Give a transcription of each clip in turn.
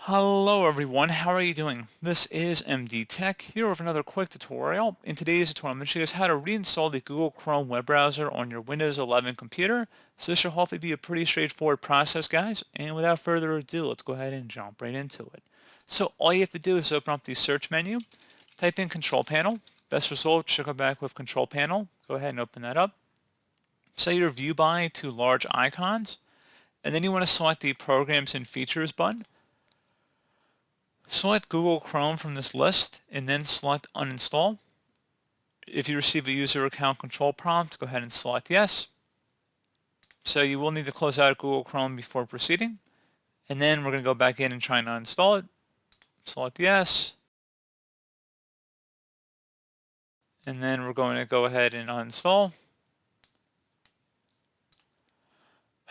Hello everyone, how are you doing? This is MD Tech here with another quick tutorial. In today's tutorial, I'm going to show you guys how to reinstall the Google Chrome web browser on your Windows 11 computer. So this should hopefully be a pretty straightforward process, guys. And without further ado, let's go ahead and jump right into it. So all you have to do is open up the search menu, type in Control Panel. Best result should come back with Control Panel. Go ahead and open that up. Set your view by to large icons, and then you want to select the Programs and Features button. Select Google Chrome from this list and then select uninstall. If you receive a user account control prompt, go ahead and select yes. So you will need to close out Google Chrome before proceeding. And then we're going to go back in and try and uninstall it. Select yes. And then we're going to go ahead and uninstall.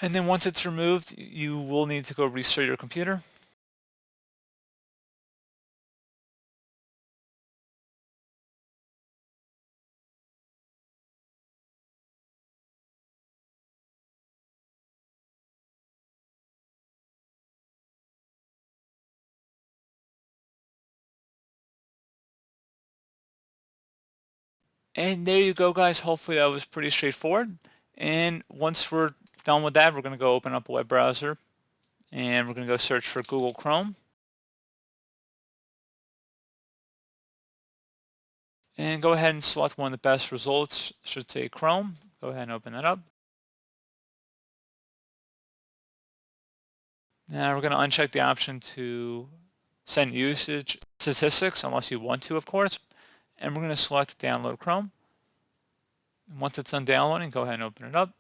And then once it's removed, you will need to go restart your computer. And there you go, guys. Hopefully that was pretty straightforward. And once we're done with that, we're going to go open up a web browser and we're going to go search for Google Chrome. And go ahead and select one of the best results. It should say Chrome. Go ahead and open that up. Now we're going to uncheck the option to send usage statistics, unless you want to, of course. And we're going to select Download Chrome. And once it's done downloading, go ahead and open it up.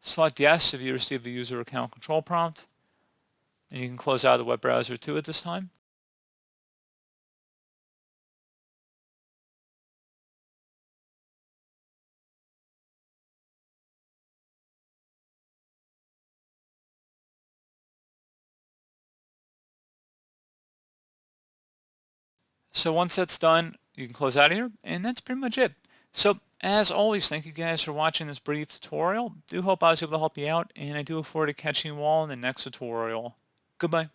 Select Yes if you receive the user account control prompt. And you can close out the web browser too at this time. So once that's done, you can close out of here, and that's pretty much it. So as always, thank you guys for watching this brief tutorial. Do hope I was able to help you out, and I do look forward to catching you all in the next tutorial. Goodbye.